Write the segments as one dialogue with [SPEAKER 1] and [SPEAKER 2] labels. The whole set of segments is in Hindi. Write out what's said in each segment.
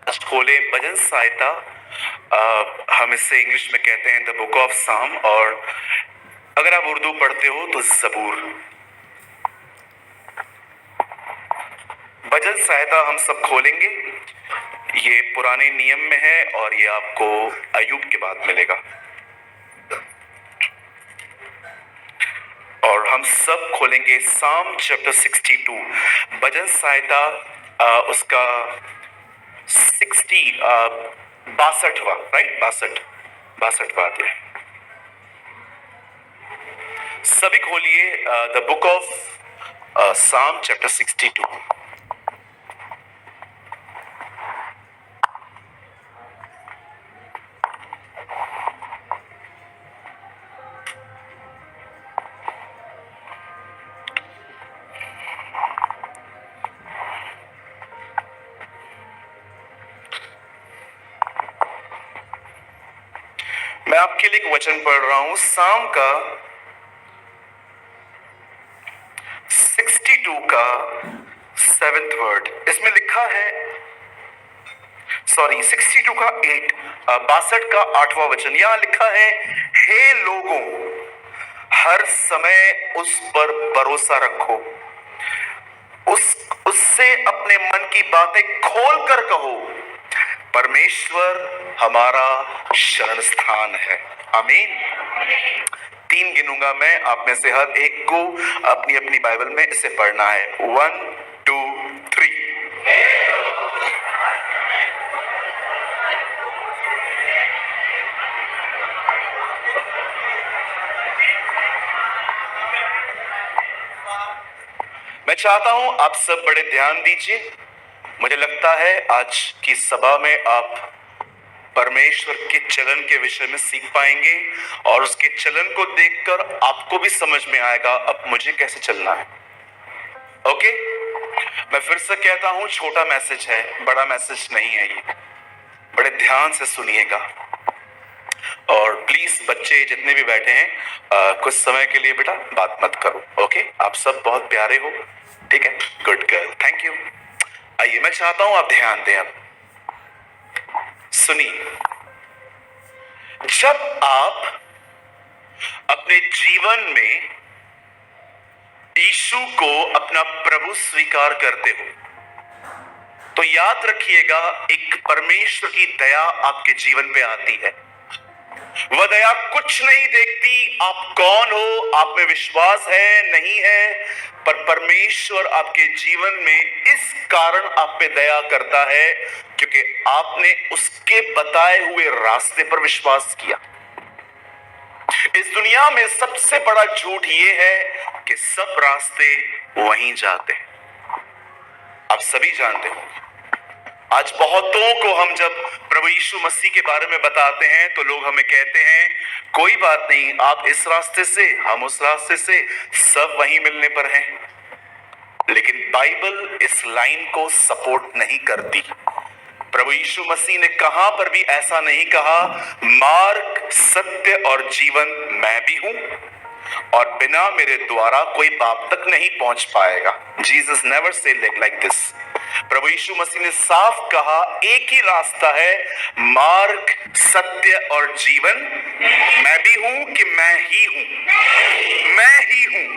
[SPEAKER 1] आज खोले भजन सहायता, हम इसे इंग्लिश में कहते हैं द बुक ऑफ साम, और अगर आप उर्दू पढ़ते हो तो जबूर। भजन सहायता हम सब खोलेंगे। ये पुराने नियम में है और ये आपको अय्यूब के बाद मिलेगा। और हम सब खोलेंगे साम चैप्टर 62। भजन सहायता उसका 62वां, राइट, 62वां अध्याय। सभी खोलिए द बुक ऑफ साम चैप्टर 62। मैं आपके लिए एक वचन पढ़ रहा हूं, साम का 62 का 7th वर्ड। इसमें लिखा है, सॉरी 62 का 8, 62 का 8वां वचन। यहां लिखा है, हे लोगों, हर समय उस पर भरोसा रखो, उससे अपने मन की बातें खोल कर कहो, परमेश्वर हमारा शरण स्थान है। आमीन। 3 गिनूंगा मैं, आप में से हर एक को अपनी अपनी बाइबल में इसे पढ़ना है। 1 2 3। मैं चाहता हूं आप सब बड़े ध्यान दीजिए। मुझे लगता है आज की सभा में आप परमेश्वर के चलन के विषय में सीख पाएंगे और उसके चलन को देखकर आपको भी समझ में आएगा अब मुझे कैसे चलना है। ओके, मैं फिर से कहता हूं, छोटा मैसेज है, बड़ा मैसेज नहीं है ये। बड़े ध्यान से सुनिएगा। और प्लीज बच्चे जितने भी बैठे हैं, कुछ समय के लिए बेटा बात मत करो। ओके, आप सब बहुत प्यारे हो, ठीक है? Good girl, thank you. आइए, मैं चाहता हूं आप ध्यान दें। अब सुनिए, जब आप अपने जीवन में यीशु को अपना प्रभु स्वीकार करते हो तो याद रखिएगा, एक परमेश्वर की दया आपके जीवन पे आती है। वह दया कुछ नहीं देखती आप कौन हो, आप में विश्वास है नहीं है, पर परमेश्वर आपके जीवन में इस कारण आप पे दया करता है क्योंकि आपने उसके बताए हुए रास्ते पर विश्वास किया। इस दुनिया में सबसे बड़ा झूठ ये है कि सब रास्ते वहीं जाते हैं। आप सभी जानते हो, आज बहुतों को हम जब प्रभु यीशु मसीह के बारे में बताते हैं तो लोग हमें कहते हैं, कोई बात नहीं, आप इस रास्ते से, हम उस रास्ते से, सब वहीं मिलने पर हैं। लेकिन बाइबल इस लाइन को सपोर्ट नहीं करती। प्रभु यीशु मसीह ने कहां पर भी ऐसा नहीं कहा, मार्ग, सत्य और जीवन मैं भी हूं और बिना मेरे द्वारा कोई बाप तक नहीं पहुंच पाएगा। Jesus never said like this. प्रभु यीशु मसीह ने साफ कहा, एक ही रास्ता है, मार्ग, सत्य और जीवन मैं भी हूं कि मैं ही हूं, मैं ही हूं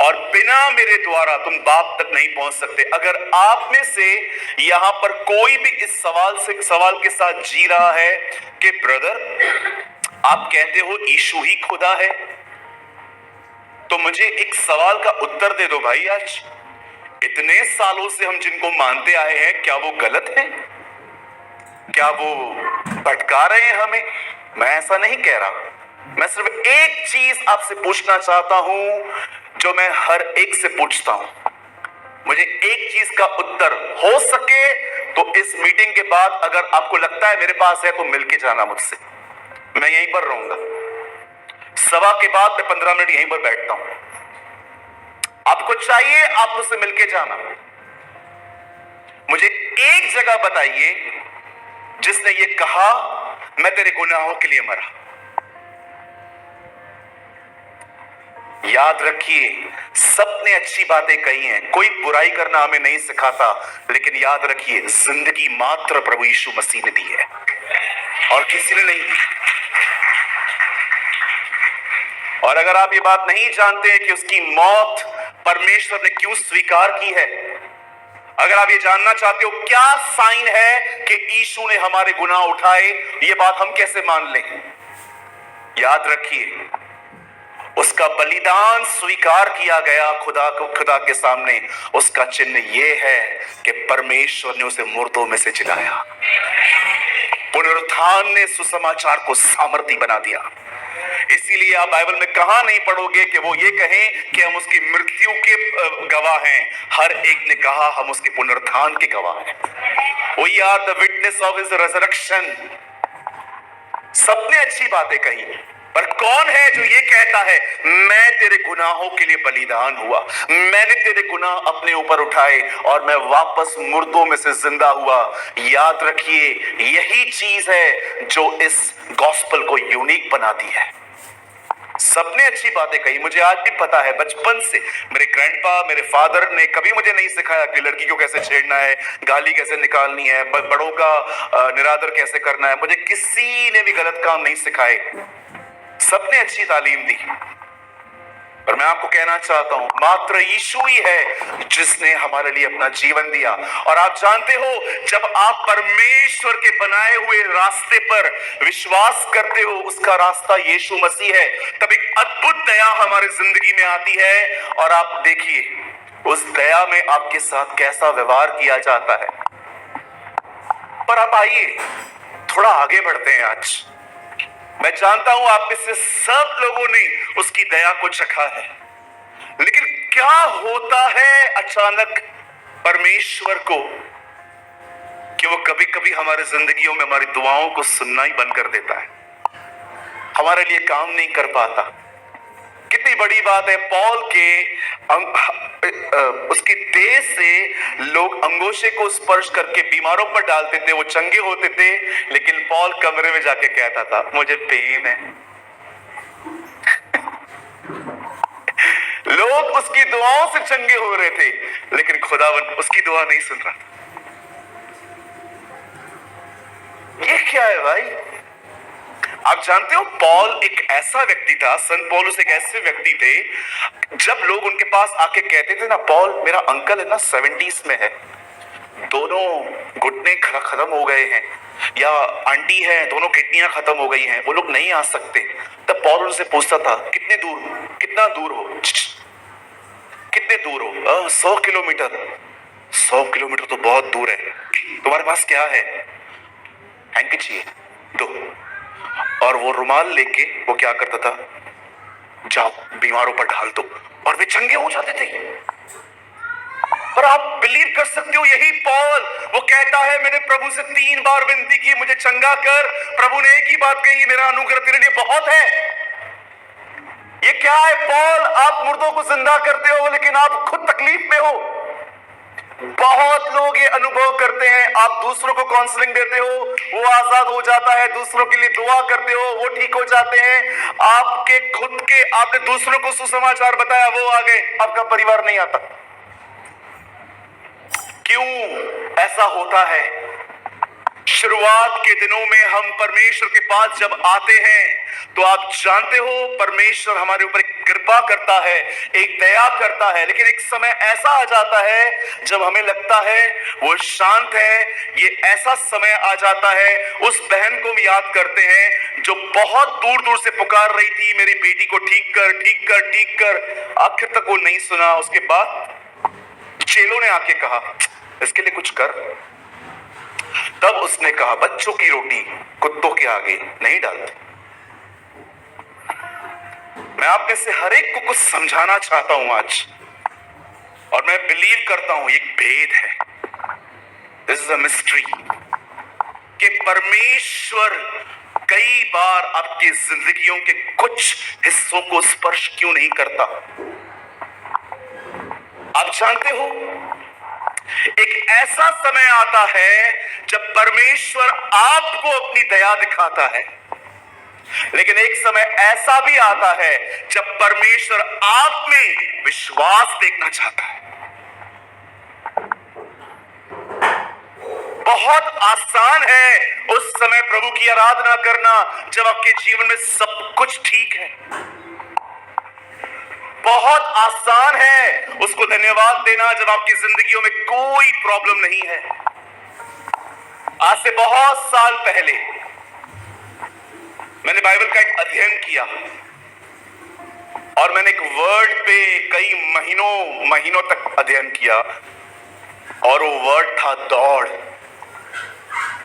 [SPEAKER 1] और बिना मेरे द्वारा तुम बाप तक नहीं पहुंच सकते। अगर आप में से यहां पर कोई भी इस सवाल के साथ जी रहा है कि ब्रदर आप कहते हो यीशु ही खुदा है, तो मुझे एक सवाल का उत्तर दे दो भाई। आज इतने सालों से हम जिनको मानते आए हैं, क्या वो गलत है? क्या वो भटका रहे हैं हमें? मैं ऐसा नहीं कह रहा। मैं सिर्फ एक चीज आपसे पूछना चाहता हूं जो मैं हर एक से पूछता हूं। मुझे एक चीज का उत्तर हो सके तो इस मीटिंग के बाद अगर आपको लगता है मेरे पास है तो मिलके जाना मुझसे। मैं यहीं पर रहूंगा। सभा के बाद मैं 15 मिनट यहीं पर बैठता हूं। आपको चाहिए आप मुझसे मिलके जाना। मुझे एक जगह बताइए जिसने ये कहा मैं तेरे गुनाहों के लिए मरा। याद रखिए, सबने अच्छी बातें कही हैं, कोई बुराई करना हमें नहीं सिखाता, लेकिन याद रखिए जिंदगी मात्र प्रभु यीशु मसीह ने दी है और किसी ने नहीं दी। और अगर आप ये बात नहीं जानते हैं कि उसकी मौत परमेश्वर ने क्यों स्वीकार की है, अगर आप ये जानना चाहते हो क्या साइन है कि यीशु ने हमारे गुनाह उठाए, ये बात हम कैसे मान लें? याद रखिए, उसका बलिदान स्वीकार किया गया खुदा के सामने। उसका चिन्ह यह है कि परमेश्वर ने उसे मुर्दों में से जिलाया। पुनरुत्थान ने सुसमाचार को सामर्थी बना दिया। इसीलिए आप बाइबल में कहां नहीं पढ़ोगे कि वो ये कहें कि हम उसकी मृत्यु के गवाह हैं। हर एक ने कहा हम उसके पुनरुत्थान के गवाह हैं। We are the witness of his resurrection। सबने अच्छी बातें कही, पर कौन है जो ये कहता है मैं तेरे गुनाहों के लिए बलिदान हुआ, मैंने तेरे गुनाह अपने ऊपर उठाए और मैं वापस मुर्दों में से जिंदा हुआ? याद रखिए, यही चीज है जो इस गॉस्पेल को यूनिक बनाती है। सबने अच्छी बातें कही, मुझे आज भी पता है, बचपन से मेरे ग्रैंडपा, मेरे फादर ने कभी मुझे नहीं सिखाया कि लड़की को कैसे छेड़ना है, गाली कैसे निकालनी है, बड़ों का निरादर कैसे करना है। मुझे किसी ने भी गलत काम नहीं सिखाए, सबने अच्छी तालीम दी। पर मैं आपको कहना चाहता हूं, मात्र यीशु ही है जिसने हमारे लिए अपना जीवन दिया। और आप जानते हो, जब आप परमेश्वर के बनाए हुए रास्ते पर विश्वास करते हो, उसका रास्ता यीशु मसीह है, तब एक अद्भुत दया हमारी जिंदगी में आती है। और आप देखिए उस दया में आपके साथ कैसा व्यवहार किया जाता है। पर आप आइए थोड़ा आगे बढ़ते हैं। आज मैं जानता हूं आप में से सब लोगों ने उसकी दया को चखा है, लेकिन क्या होता है अचानक परमेश्वर को कि वो कभी कभी हमारे जिंदगियों में हमारी दुआओं को सुनना ही बंद कर देता है, हमारे लिए काम नहीं कर पाता। कितनी बड़ी बात है, पौल के उसके देह से लोग अंगोछे को स्पर्श करके बीमारों पर डालते थे, वो चंगे होते थे, लेकिन पौल कमरे में जाके कहता था मुझे पेन है। लोग उसकी दुआओं से चंगे हो रहे थे, लेकिन खुदावन उसकी दुआ नहीं सुन रहा था। ये क्या है भाई? आप जानते हो, पौल एक ऐसा व्यक्ति था, संत पौलुस एक ऐसे व्यक्ति थे, जब लोग उनके पास आके कहते थे ना, पौल मेरा अंकल है ना 70s में है, दोनों घुटने खत्म हो गए हैं, या आंटी है दोनों किडनियां खत्म हो गई हैं, वो लोग नहीं आ सकते। तब पौल उनसे पूछता था कितना दूर हो, कितने दूर हो? 100 किलोमीटर। 100 किलोमीटर तो बहुत दूर है, तुम्हारे पास क्या है? हैंकी है, दो। और वो रुमाल लेके वो क्या करता था, जाओ बीमारों पर ढाल दो, और वे चंगे हो जाते थे। पर आप बिलीव कर सकते हो, यही पौल वो कहता है मैंने प्रभु से 3 बार विनती की मुझे चंगा कर, प्रभु ने एक ही बात कही मेरा अनुग्रह तेरे लिए बहुत है। ये क्या है पौल, आप मुर्दों को जिंदा करते हो लेकिन आप खुद तकलीफ में हो। बहुत लोग ये अनुभव करते हैं, आप दूसरों को काउंसलिंग देते हो, वो आजाद हो जाता है, दूसरों के लिए दुआ करते हो, वो ठीक हो जाते हैं। आपके खुद के आपने दूसरों को सुसमाचार बताया, वो आ गए, आपका परिवार नहीं आता। क्यों ऐसा होता है? शुरुआत के दिनों में हम परमेश्वर के पास जब आते हैं तो आप जानते हो परमेश्वर हमारे ऊपर एक कृपा करता है, एक दया करता है, लेकिन एक समय ऐसा आ जाता है जब हमें लगता है वो शांत है। ये ऐसा समय आ जाता है, उस बहन को हम याद करते हैं जो बहुत दूर दूर से पुकार रही थी मेरी बेटी को ठीक कर ठीक कर ठीक कर, आखिर तक वो नहीं सुना। उसके बाद चेलों ने आके कहा इसके लिए कुछ कर। तब उसने कहा बच्चों की रोटी कुत्तों के आगे नहीं डालते। मैं आप में से हर एक को कुछ समझाना चाहता हूं आज, और मैं बिलीव करता हूं एक भेद है, दिस इज अ मिस्ट्री, कि परमेश्वर कई बार आपकी जिंदगियों के कुछ हिस्सों को स्पर्श क्यों नहीं करता। आप जानते हो एक ऐसा समय आता है जब परमेश्वर आपको अपनी दया दिखाता है, लेकिन एक समय ऐसा भी आता है जब परमेश्वर आप में विश्वास देखना चाहता है। बहुत आसान है उस समय प्रभु की आराधना करना जब आपके जीवन में सब कुछ ठीक है। बहुत आसान है उसको धन्यवाद देना जब आपकी जिंदगियों में कोई प्रॉब्लम नहीं है। आज से बहुत साल पहले मैंने बाइबल का एक अध्ययन किया और मैंने एक वर्ड पे कई महीनों तक अध्ययन किया और वो वर्ड था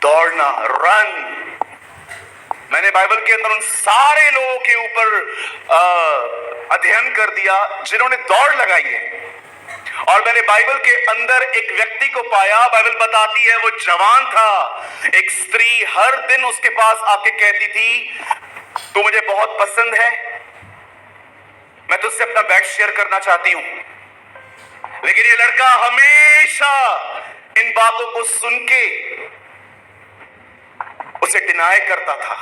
[SPEAKER 1] दौड़ना, रन। मैंने बाइबल के अंदर उन सारे लोगों के ऊपर अध्ययन कर दिया जिन्होंने दौड़ लगाई है और मैंने बाइबल के अंदर एक व्यक्ति को पाया। बाइबल बताती है वो जवान था, एक स्त्री हर दिन उसके पास आके कहती थी तू मुझे बहुत पसंद है, मैं तुझसे अपना बेड शेयर करना चाहती हूं। लेकिन ये लड़का हमेशा इन बातों को सुन के उसे डिनाई करता था।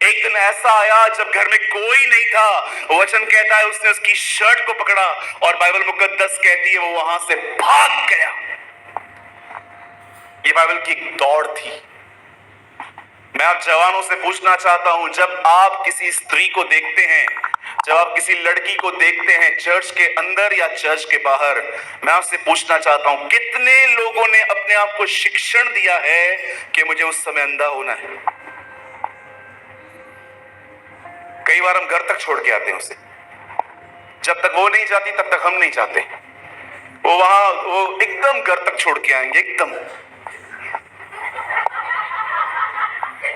[SPEAKER 1] एक दिन ऐसा आया जब घर में कोई नहीं था, वचन कहता है उसने उसकी शर्ट को पकड़ा और बाइबल मुकद्दस कहती है वो वहां से भाग गया। ये बाइबल की एक दौड़ थी। मैं आप जवानों से पूछना चाहता हूं, जब आप किसी स्त्री को देखते हैं, जब आप किसी लड़की को देखते हैं चर्च के अंदर या चर्च के बाहर, मैं आपसे पूछना चाहता हूं कितने लोगों ने अपने आप को शिक्षण दिया है कि मुझे उस समय अंधा होना है। कई बार हम घर तक छोड़ के आते हैं उसे, जब तक वो नहीं जाती तब तक हम नहीं जाते। वो एकदम घर तक छोड़ के आएंगे एकदम।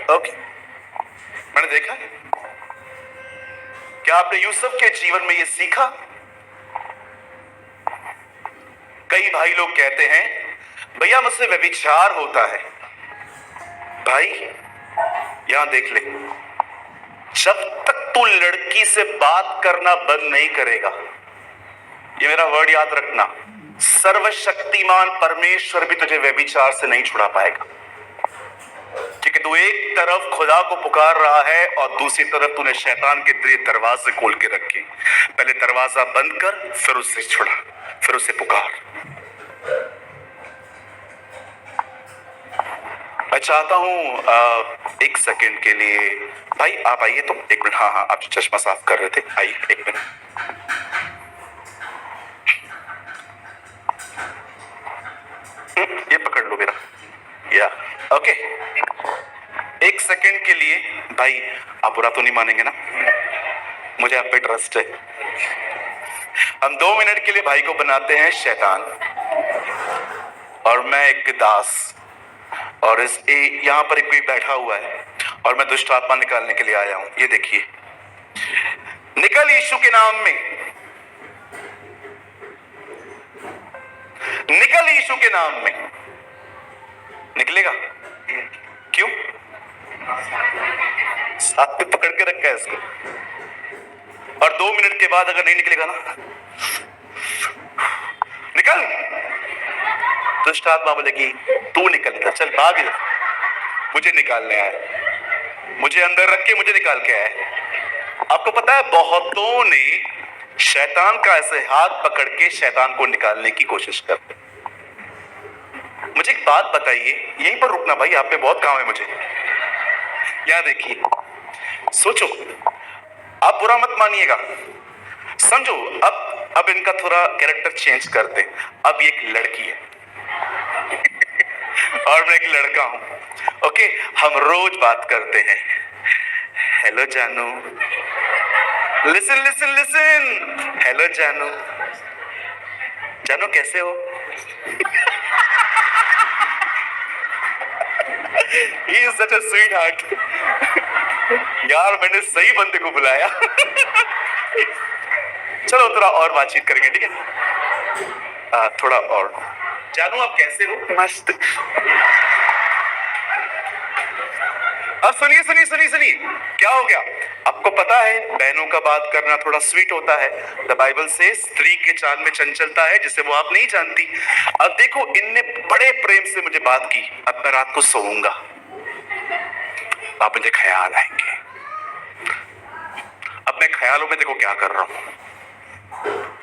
[SPEAKER 1] ओके, मैंने देखा क्या आपने यूसुफ के जीवन में ये सीखा? कई भाई लोग कहते हैं भैया मुझसे व्यभिचार होता है। भाई यहां देख ले, जब तक तू लड़की से बात करना बंद नहीं करेगा, ये मेरा वर्ड याद रखना, सर्वशक्तिमान परमेश्वर भी तुझे व्यभिचार से नहीं छुड़ा पाएगा। क्योंकि तू एक तरफ खुदा को पुकार रहा है और दूसरी तरफ तूने शैतान के दरवाजे खोल के रखे। पहले दरवाजा बंद कर, फिर उससे छुड़ा, फिर उससे पुकार। मैं चाहता हूं एक सेकंड के लिए, भाई आप आइए तो एक मिनट। हाँ, आप चश्मा साफ कर रहे थे, आइए एक मिनट। ये पकड़ लो मेरा, या ओके। एक सेकंड के लिए भाई, आप बुरा तो नहीं मानेंगे ना? मुझे आप पे ट्रस्ट है। हम 2 मिनट के लिए भाई को बनाते हैं शैतान और मैं एक दास, और यहां पर एक कोई बैठा हुआ है और मैं दुष्ट आत्मा निकालने के लिए आया हूं। ये देखिए, निकल यीशु के नाम में, निकल यीशु के नाम में। निकलेगा? क्यों? साथ में पकड़ के रखा है इसको, और 2 मिनट के बाद अगर नहीं निकलेगा ना, निकल, दुष्ट आत्मा बोलेगी तू निकल कर, चल भाग इधर, मुझे निकालने आया, मुझे अंदर रख के मुझे निकाल के आया। आपको पता है बहुतों ने शैतान का ऐसे हाथ पकड़ के शैतान को निकालने की कोशिश करते। मुझे एक बात बताइए, यहीं पर रुकना भाई, आप पे बहुत काम है मुझे। यहां देखिए, सोचो, आप बुरा मत मानिएगा, समझो, अब इनका थोड़ा कैरेक्टर चेंज करते। अब ये एक लड़की है और मैं एक लड़का हूं। ओके, हम रोज बात करते हैं, हेलो जानू, लिसन लिसन लिसन, हेलो जानू, जानू कैसे हो? He is such a sweetheart. यार मैंने सही बंदे को बुलाया। चलो थोड़ा और बातचीत करेंगे, ठीक है? थोड़ा और। जानू आप कैसे हो? मस्त। अब सुनिए सुनिए सुनिए सुनिए, क्या हो गया? आपको पता है बहनों का बात करना थोड़ा स्वीट होता है। द बाइबल से स्त्री के चाल में चंचलता है जिसे वो आप नहीं जानती। अब देखो, इनने बड़े प्रेम से मुझे बात की, अब मैं रात को सोऊंगा आप मुझे ख्याल आएंगे। अपने ख्यालों में देखो क्या कर रहा हूं,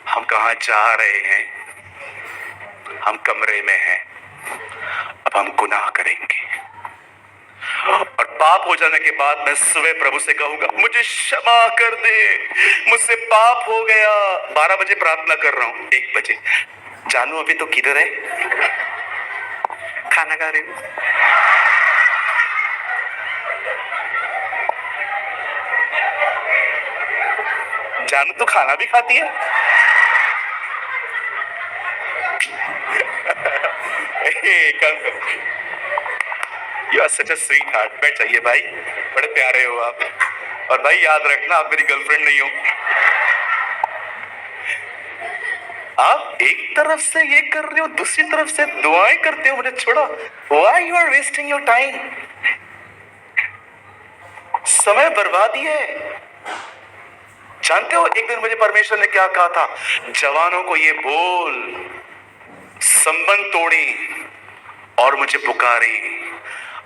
[SPEAKER 1] हम कहां जा रहे हैं, हम कमरे में हैं, अब हम गुनाह करेंगे और पाप हो जाने के बाद मैं सुबह प्रभु से कहूंगा मुझे क्षमा कर दे, मुझसे पाप हो गया। 12 बजे प्रार्थना कर रहा हूं, 1 बजे जानू अभी तो किधर है, खाना खा रही हूं। जानू तो खाना भी खाती है। You are such a sweetheart. बैठ जाइए भाई, बड़े प्यारे हो आप। और भाई याद रखना आप मेरी गर्लफ्रेंड नहीं हो। आप एक तरफ से ये कर रहे हो, दूसरी तरफ से दुआएं करते हो मुझे छोड़ा। Why you are wasting your time? समय बर्बादी है। जानते हो एक दिन मुझे परमेश्वर ने क्या कहा था, जवानों को ये बोल संबंध तोड़े और मुझे पुकारे,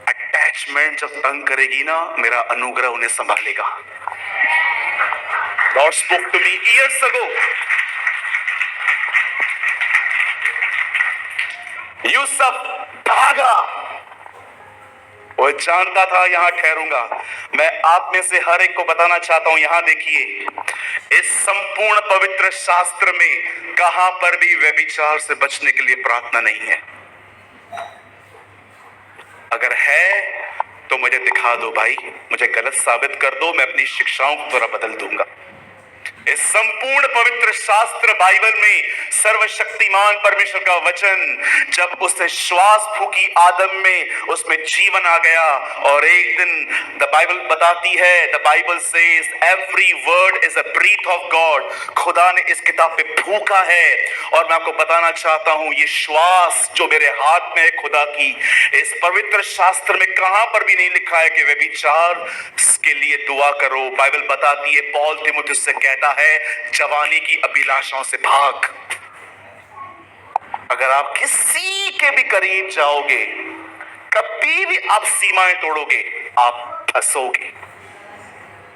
[SPEAKER 1] अटैचमेंट जब तंग करेगी ना मेरा अनुग्रह उन्हें संभालेगा। Lord spoke to me years ago. Yusuf भागा, वो जानता था यहां ठहरूंगा। मैं आप में से हर एक को बताना चाहता हूं, यहां देखिए, इस संपूर्ण पवित्र शास्त्र में कहां पर भी व्यभिचार से बचने के लिए प्रार्थना नहीं है। अगर है तो मुझे दिखा दो भाई, मुझे गलत साबित कर दो, मैं अपनी शिक्षाओं को थोड़ा बदल दूंगा। इस संपूर्ण पवित्र शास्त्र बाइबल में सर्वशक्तिमान परमेश्वर का वचन जब उसने श्वास फूकी आदम में, उसमें जीवन आ गया। और एक दिन द बाइबल बताती है, the Bible says every word is a breath of God. खुदा ने इस किताब पे फूका है। और मैं आपको बताना चाहता हूं, ये श्वास जो मेरे हाथ में है खुदा की, इस पवित्र शास्त्र में कहां पर भी नहीं लिखा है कि व्यभिचार के लिए दुआ करो। बाइबल बताती है, पौल तीमुथियुस से कहता है, जवानी की अभिलाषाओं से भाग। अगर आप किसी के भी करीब जाओगे, कभी भी आप सीमाएं तोड़ोगे, आप फंसोगे।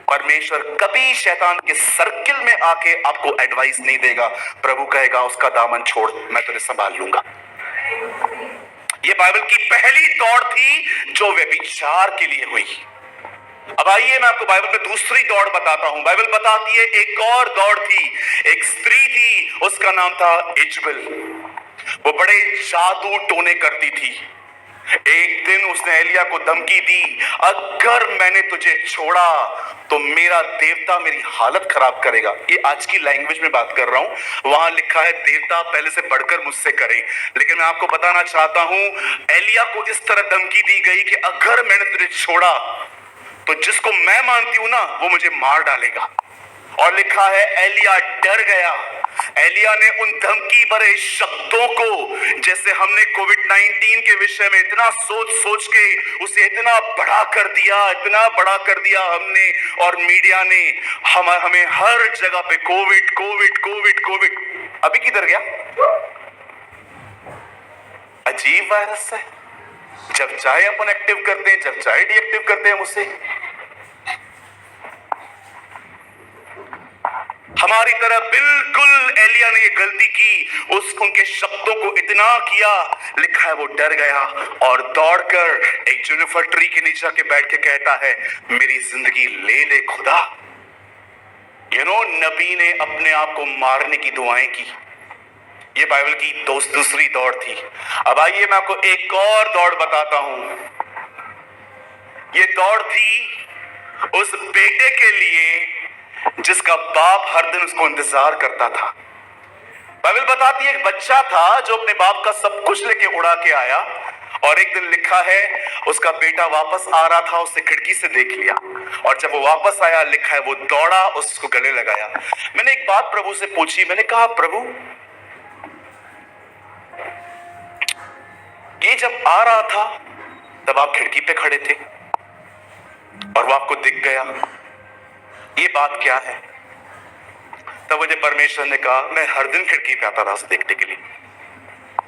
[SPEAKER 1] परमेश्वर कभी शैतान के सर्किल में आके आपको एडवाइस नहीं देगा। प्रभु कहेगा उसका दामन छोड़, मैं तुझे संभाल लूंगा। ये बाइबल की पहली दौड़ थी जो व्यभिचार के लिए हुई। अब आइए मैं आपको बाइबल में दूसरी दौड़ बताता हूं। बाइबल बताती है एक और दौड़ थी, एक स्त्री थी, उसका नाम था इजबेल। वो बड़े जादू टोने करती थी। एक दिन उसने एलिया को धमकी दी, अगर मैंने तुझे छोड़ा तो मेरा देवता मेरी हालत खराब करेगा। ये आज की लैंग्वेज में बात कर रहा हूं, वहां लिखा है देवता पहले से बढ़कर मुझसे करे। लेकिन मैं आपको बताना चाहता हूं, एलिया को इस तरह धमकी दी गई कि अगर मैंने तुझे छोड़ा तो जिसको मैं मानती हूं ना वो मुझे मार डालेगा। और लिखा है एलिया डर गया। एलिया ने उन धमकी भरे शब्दों को, जैसे हमने कोविड-19 के विषय में इतना सोच सोच के उसे इतना बड़ा कर दिया, इतना बड़ा कर दिया हमने, और मीडिया ने हमें हर जगह पे कोविड कोविड कोविड कोविड। अभी किधर गया? अजीब वायरस है, जब चाहे अपन एक्टिव करते हैं, जब चाहे डीएक्टिव करते हैं मुझसे। हमारी तरह बिल्कुल एलिया ने ये गलती की, उनके शब्दों को इतना किया, लिखा है वो डर गया और दौड़कर एक जुनिफर ट्री के नीचे के बैठ के कहता है, मेरी जिंदगी ले ले खुदा। नबी ने अपने आप को मारने की दुआएं की। ये बाइबल की दूसरी दौड़ थी। अब आइए मैं आपको एक और दौड़ बताता हूं। ये दौड़ थी उस बेटे के लिए जिसका बाप हर दिन उसको इंतजार करता था। बाइबल बताती है एक बच्चा था जो अपने बाप का सब कुछ लेके उड़ा के आया, और एक दिन लिखा है उसका बेटा वापस आ रहा था, उसने खिड़की से देख लिया, और जब वो वापस आया, लिखा है वो दौड़ा, उसको गले लगाया। मैंने एक बात प्रभु से पूछी, मैंने कहा प्रभु ये जब आ रहा था तब आप खिड़की पे खड़े थे और वो आपको दिख गया, ये बात क्या है? तब मुझे परमेश्वर ने कहा, मैं हर दिन खिड़की पे आता था उसे देखने के लिए,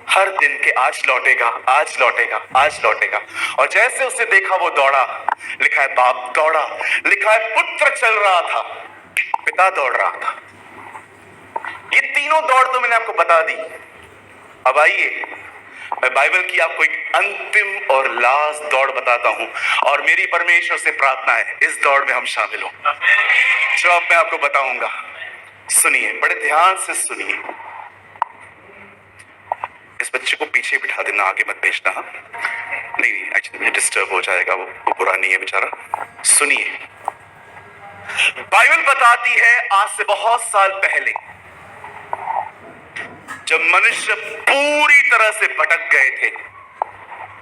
[SPEAKER 1] हर दिन के आज लौटेगा, आज लौटेगा, आज लौटेगा। और जैसे उसने देखा वो दौड़ा, लिखा है बाप दौड़ा, लिखा है पुत्र चल रहा था, पिता दौड़ रहा था। ये तीनों दौड़ तो मैंने आपको बता दी। अब आइए मैं बाइबल की आपको एक अंतिम और लास्ट दौड़ बताता हूं, और मेरी परमेश्वर से प्रार्थना है इस दौड़ में हम शामिल हो। जो अब मैं आपको बताऊंगा, सुनिए, बड़े ध्यान से सुनिए। इस बच्चे को पीछे बिठा देना, आगे मत भेजना। नहीं एक्चुअली मुझे डिस्टर्ब हो जाएगा, वो बुरा नहीं है बेचारा। सुनिए, बाइबल बताती है आज से बहुत साल पहले जब मनुष्य पूरी तरह से भटक गए थे,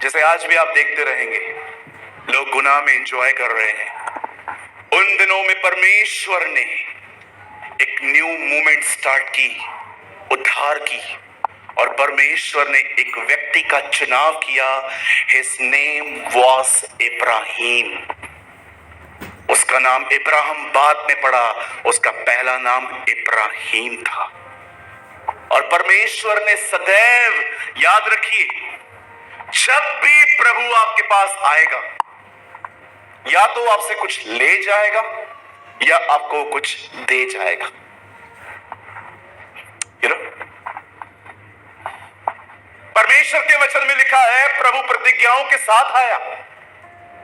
[SPEAKER 1] जैसे आज भी आप देखते रहेंगे लोग गुनाह में एंजॉय कर रहे हैं, उन दिनों में परमेश्वर ने एक न्यू मूवमेंट स्टार्ट की, उद्धार की, और परमेश्वर ने एक व्यक्ति का चुनाव किया। His name was Ibrahim. उसका नाम इब्राहिम बाद में पड़ा, उसका पहला नाम इब्राहिम था। और परमेश्वर ने सदैव, याद रखिए, जब भी प्रभु आपके पास आएगा, या तो आपसे कुछ ले जाएगा या आपको कुछ दे जाएगा। परमेश्वर के वचन में लिखा है, प्रभु प्रतिज्ञाओं के साथ आया,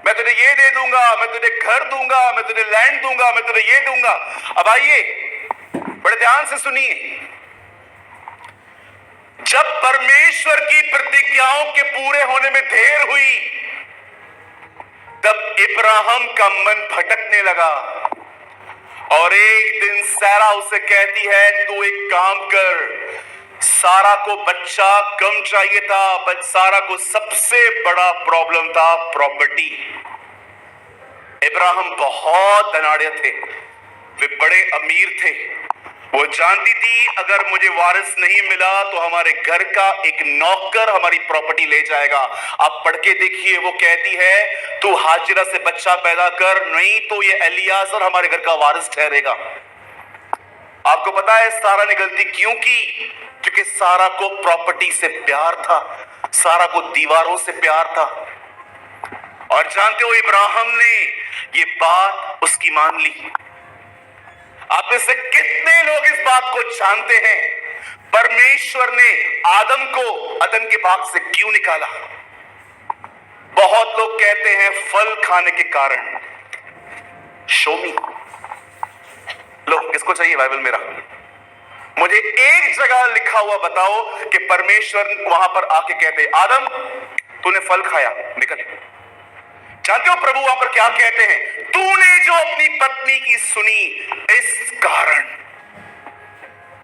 [SPEAKER 1] मैं तुझे ये दे दूंगा, मैं तुझे घर दूंगा, मैं तुझे लैंड दूंगा, मैं तुझे ये दूंगा। अब आइए बड़े ध्यान से सुनिए, जब परमेश्वर की प्रतिज्ञाओं के पूरे होने में देर हुई, तब इब्राहिम का मन भटकने लगा। और एक दिन सारा उसे कहती है, तू एक काम कर, सारा को बच्चा कम चाहिए था, बट सारा को सबसे बड़ा प्रॉब्लम था प्रॉपर्टी। इब्राहिम बहुत धनाढ़ थे, वे बड़े अमीर थे। वो जानती थी अगर मुझे वारिस नहीं मिला तो हमारे घर का एक नौकर हमारी प्रॉपर्टी ले जाएगा। आप पढ़ के देखिए, वो कहती है तू हाजिरा से बच्चा पैदा कर, नहीं तो ये एलियाजर हमारे घर का वारिस ठहरेगा। आपको पता है सारा ने गलती क्यों की? क्योंकि सारा को प्रॉपर्टी से प्यार था, सारा को दीवारों से प्यार था। और जानते हो इब्राहिम ने ये बात उसकी मान ली। आप में से कितने लोग इस बात को जानते हैं परमेश्वर ने आदम को अदन के बाग से क्यों निकाला? बहुत लोग कहते हैं फल खाने के कारण। शो मी, लो किसको चाहिए बाइबल मेरा? मुझे एक जगह लिखा हुआ बताओ कि परमेश्वर वहां पर आके कहते आदम तूने फल खाया, निकल। जानते हो प्रभु वहां पर क्या कहते हैं? तूने जो अपनी पत्नी की सुनी इस कारण।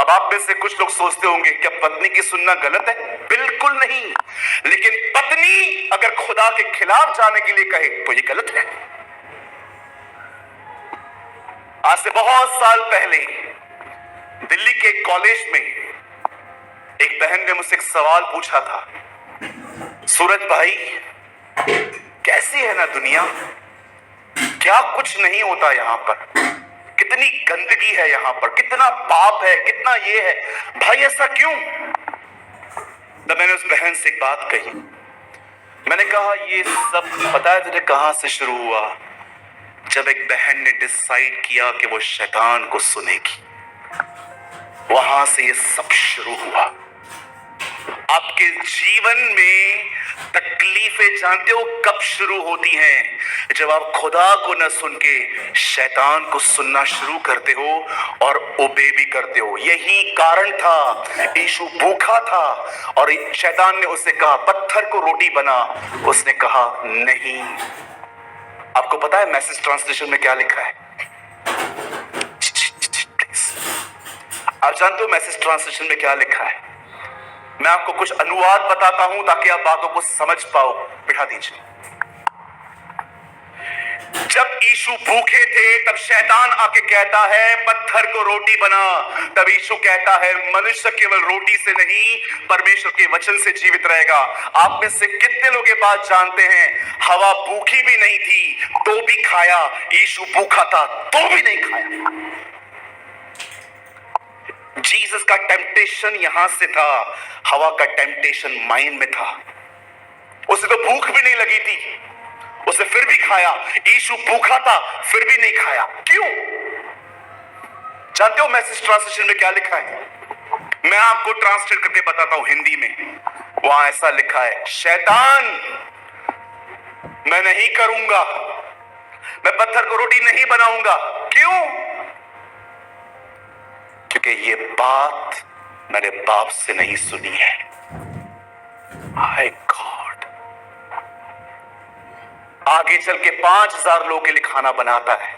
[SPEAKER 1] अब आप में से कुछ लोग सोचते होंगे क्या पत्नी की सुनना गलत है? बिल्कुल नहीं, लेकिन पत्नी अगर खुदा के खिलाफ जाने के लिए कहे तो ये गलत है। आज से बहुत साल पहले दिल्ली के कॉलेज में एक बहन ने मुझसे एक सवाल पूछा था, सूरज भाई कैसी है ना दुनिया, क्या कुछ नहीं होता यहां पर, कितनी गंदगी है यहां पर, कितना पाप है, कितना ये है, भाई ऐसा क्यों? तब मैंने उस बहन से एक बात कही, मैंने कहा ये सब पता है तुझे कहां से शुरू हुआ? जब एक बहन ने डिसाइड किया कि वो शैतान को सुनेगी, वहां से ये सब शुरू हुआ। आपके जीवन में तकलीफें जानते हो कब शुरू होती हैं? जब आप खुदा को न सुन के शैतान को सुनना शुरू करते हो और ओबे भी करते हो। यही कारण था, यीशु भूखा था और शैतान ने उससे कहा पत्थर को रोटी बना, उसने कहा नहीं। आपको पता है मैसेज ट्रांसलेशन में क्या लिखा है? आप जानते हो मैसेज ट्रांसलेशन में क्या लिखा है? मैं आपको कुछ अनुवाद बताता हूं ताकि आप बातों को समझ पाओ। बिठा दीजिए। जब यीशु भूखे थे तब शैतान आके कहता है पत्थर को रोटी बना। तब यीशु कहता है मनुष्य केवल रोटी से नहीं परमेश्वर के वचन से जीवित रहेगा। आप में से कितने लोग ये बात जानते हैं? हवा भूखी भी नहीं थी तो भी खाया, यीशु भूखा था तो भी नहीं खाया। जीसस का टेम्पटेशन यहां से था, हवा का टेम्पटेशन माइंड में था। उसे तो भूख भी नहीं लगी थी, उसे फिर भी खाया। यीशु भूखा था फिर भी नहीं खाया। क्यों? जानते हो मैसेज ट्रांसलेशन में क्या लिखा है? मैं आपको ट्रांसलेट करके बताता हूं हिंदी में। वहां ऐसा लिखा है, शैतान मैं नहीं करूंगा, मैं पत्थर को रोटी नहीं बनाऊंगा। क्यों? क्योंकि ये बात मैंने बाप से नहीं सुनी है। हाय गॉड, आगे चल के 5000 लोगों के लिए खाना बनाता है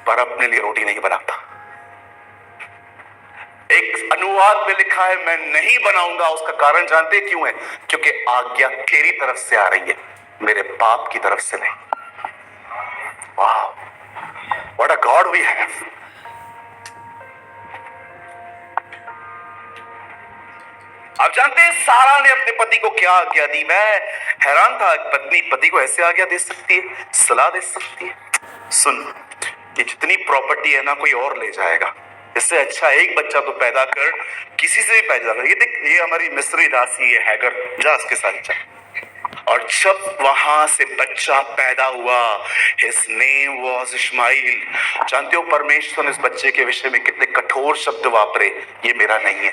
[SPEAKER 1] पर अपने लिए रोटी नहीं बनाता। एक अनुवाद में लिखा है मैं नहीं बनाऊंगा। उसका कारण जानते क्यों है? क्योंकि आज्ञा तेरी तरफ से आ रही है, मेरे बाप की तरफ से नहीं। वाह, what a God we have. आप जानते हैं सारा ने अपने पति को क्या आज्ञा दी? मैं हैरान था, पत्नी पति को ऐसे आज्ञा दे सकती है, सलाह दे सकती है? सुन, ये जितनी प्रॉपर्टी है ना कोई और ले जाएगा, इससे अच्छा एक बच्चा तो पैदा कर, किसी से भी पैदा कर। ये देख, ये हमारी मिस्री दासी है हैगर, जा उसके साथ जा। और जब वहां से बच्चा पैदा हुआ, हिज नेम वाज इश्माइल। जानते हो परमेश्वर ने इस बच्चे के विषय में कितने कठोर शब्द वापरे? ये मेरा नहीं है,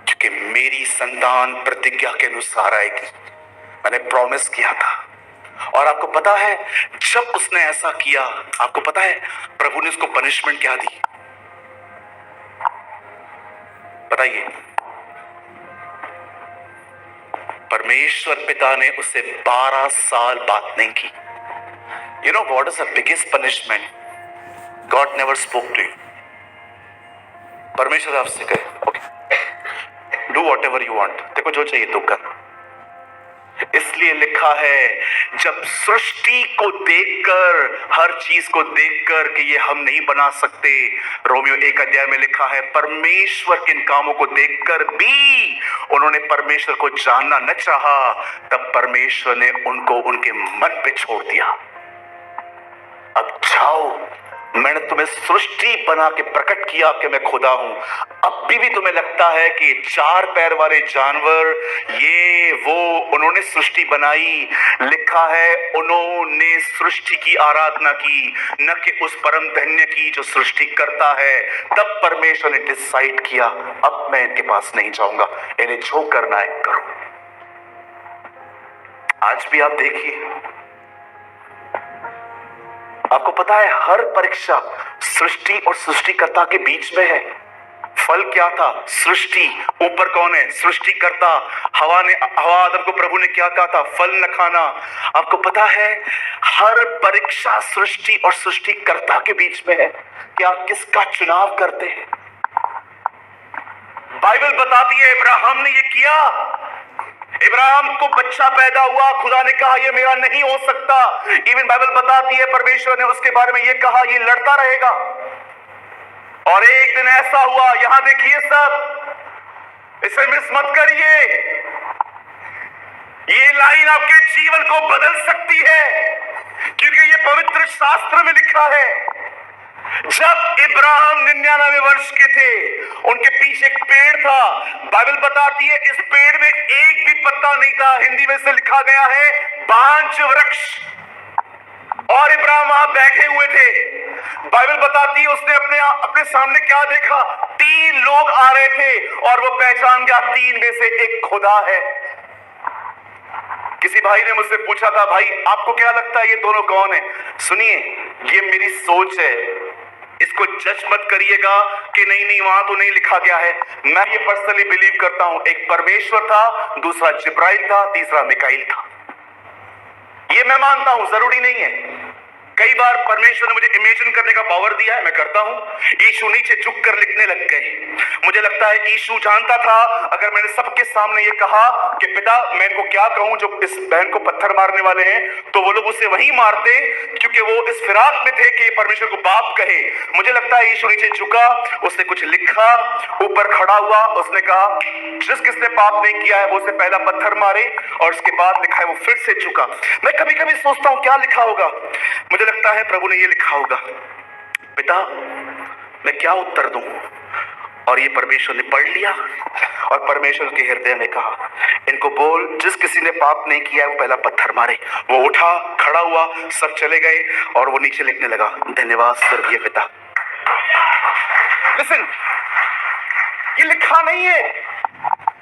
[SPEAKER 1] क्योंकि मेरी संतान प्रतिज्ञा के अनुसार आएगी, मैंने प्रॉमिस किया था। और आपको पता है जब उसने ऐसा किया, आपको पता है प्रभु ने उसको पनिशमेंट क्या दी? बताइए। परमेश्वर पिता ने उसे 12 साल बात नहीं की। You know what is the biggest punishment? God never spoke to you. परमेश्वर आपसे कहे, okay do whatever you want, देखो जो चाहिए तो कर। इसलिए लिखा है जब सृष्टि को देखकर, हर चीज को देखकर कि ये हम नहीं बना सकते, रोमियो 1 अध्याय में लिखा है परमेश्वर के इन कामों को देखकर भी उन्होंने परमेश्वर को जानना न चाहा, तब परमेश्वर ने उनको उनके मन पे छोड़ दिया। अब जाओ, मैंने तुम्हें सृष्टि बना के प्रकट किया कि मैं खुदा हूं। अब भी तुम्हें लगता है कि 4 पैर वाले जानवर ये वो उन्होंने सृष्टि बनाई? लिखा है उन्होंने सृष्टि की आराधना की, न कि उस परम धन्य की जो सृष्टि करता है। तब परमेश्वर ने डिसाइड किया अब मैं इनके पास नहीं जाऊंगा, इन्हें जो करना है करो। आज भी आप देखिए, आपको पता है हर परीक्षा सृष्टि और सृष्टिकर्ता के बीच में है। फल क्या था? सृष्टि। ऊपर कौन है? सृष्टिकर्ता। हवा आदम को प्रभु ने क्या कहा था? फल न खाना। आपको पता है हर परीक्षा सृष्टि और सृष्टिकर्ता के बीच में है कि आप किसका चुनाव करते हैं। बाइबल बताती है इब्राहिम ने ये किया। इब्राहिम को बच्चा पैदा हुआ, खुदा ने कहा ये मेरा नहीं हो सकता। इवन बाइबल बताती है परमेश्वर ने उसके बारे में ये कहा ये लड़ता रहेगा। और एक दिन ऐसा हुआ, यहां देखिए सब, इसे मिस मत करिए, ये लाइन आपके जीवन को बदल सकती है, क्योंकि ये पवित्र शास्त्र में लिखा है। जब इब्राहिम 99 वर्ष के थे, उनके पीछे एक पेड़ था। बाइबल बताती है इस पेड़ में एक भी पत्ता नहीं था। हिंदी में से लिखा गया है बांझ वृक्ष। और इब्राहिम वहां बैठे हुए थे। बाइबल बताती है उसने अपने सामने क्या देखा? 3 लोग आ रहे थे और वो पहचान गया 3 में से एक खुदा है। किसी भाई ने मुझसे पूछा था, भाई आपको क्या लगता है ये दोनों कौन है? सुनिए, ये मेरी सोच है, इसको जज मत करिएगा कि नहीं वहां तो नहीं लिखा गया है। मैं ये पर्सनली बिलीव करता हूं, एक परमेश्वर था, दूसरा जिब्राइल था, तीसरा मिकाइल था। ये मैं मानता हूं, जरूरी नहीं है। कई बार परमेश्वर ने मुझे इमेजिन करने का पावर दिया है, मैं करता हूं। यीशु नीचे झुककर लिखने लग गए। मुझे लगता है यीशु जानता था अगर मैंने सबके सामने ये कहा कि पिता मैं इनको क्या कहूं जो इस बहन को पत्थर मारने वाले हैं, तो वो लोग उसे वहीं मारते, क्योंकि वो इस फिराक में थे कि परमेश्वर को बाप कहे। मुझे लगता है यीशु नीचे झुका, उसने कुछ लिखा, ऊपर खड़ा हुआ, उसने कहा जिस किसने पाप नहीं किया है वो उसे पहला पत्थर मारे, और उसके बाद लिखा है वो फिर से झुका। मैं कभी कभी सोचता हूं क्या लिखा होगा। मुझे लगता है प्रभु ने ये लिखा होगा, पिता मैं क्या उत्तर दूं? और ये परमेश्वर ने पढ़ लिया और परमेश्वर के हृदय में कहा, इनको बोल जिस किसी ने पाप नहीं किया वो पहला पत्थर मारे। वो उठा, खड़ा हुआ, सब चले गए और वो नीचे लिखने लगा, धन्यवाद स्वर्गीय पिता। लिसन, ये लिखा नहीं है,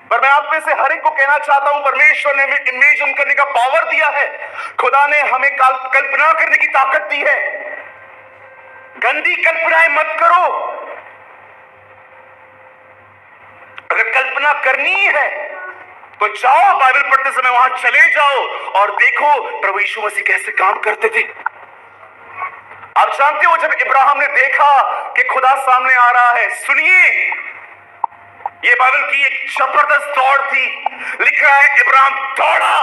[SPEAKER 1] पर मैं आप में से हर एक को कहना चाहता हूं, परमेश्वर ने हमें इमेजिन करने का पावर दिया है। खुदा ने हमें कल्पना करने की ताकत दी है। गंदी कल्पनाएं मत करो। अगर कल्पना करनी है तो जाओ, बाइबल पढ़ते समय वहां चले जाओ और देखो प्रभु यीशु मसीह कैसे काम करते थे। आप जानते हो, जब इब्राहिम ने देखा कि खुदा सामने आ रहा है, सुनिए, ये बाइबल की एक जबरदस्त दौड़ थी। लिखा है इब्राहिम दौड़ा,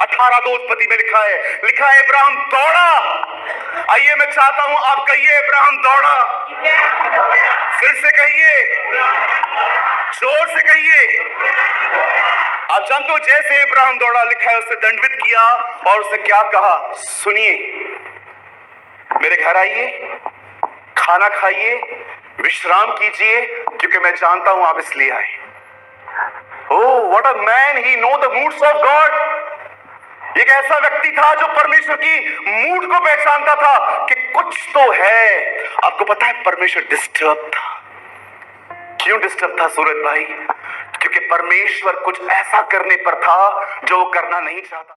[SPEAKER 1] 18 उत्पत्ति में लिखा है इब्राहिम दौड़ा। आइए मैं चाहता हूं आप कहिए इब्राहिम दौड़ा, फिर से कहिए, जोर से कहिए। आप जानते हो जैसे इब्राहिम दौड़ा, लिखा है उसे दंडवत किया और उसे क्या कहा, सुनिए, मेरे घर आइए, खाना खाइए, विश्राम कीजिए, क्योंकि मैं जानता हूं आप इसलिए आए। Oh what a man, he know the moods of God. एक ऐसा व्यक्ति था जो परमेश्वर की मूड को पहचानता था कि कुछ तो है। आपको पता है परमेश्वर डिस्टर्ब था। क्यों डिस्टर्ब था सूरज भाई? क्योंकि परमेश्वर कुछ ऐसा करने पर था जो वो करना नहीं चाहता।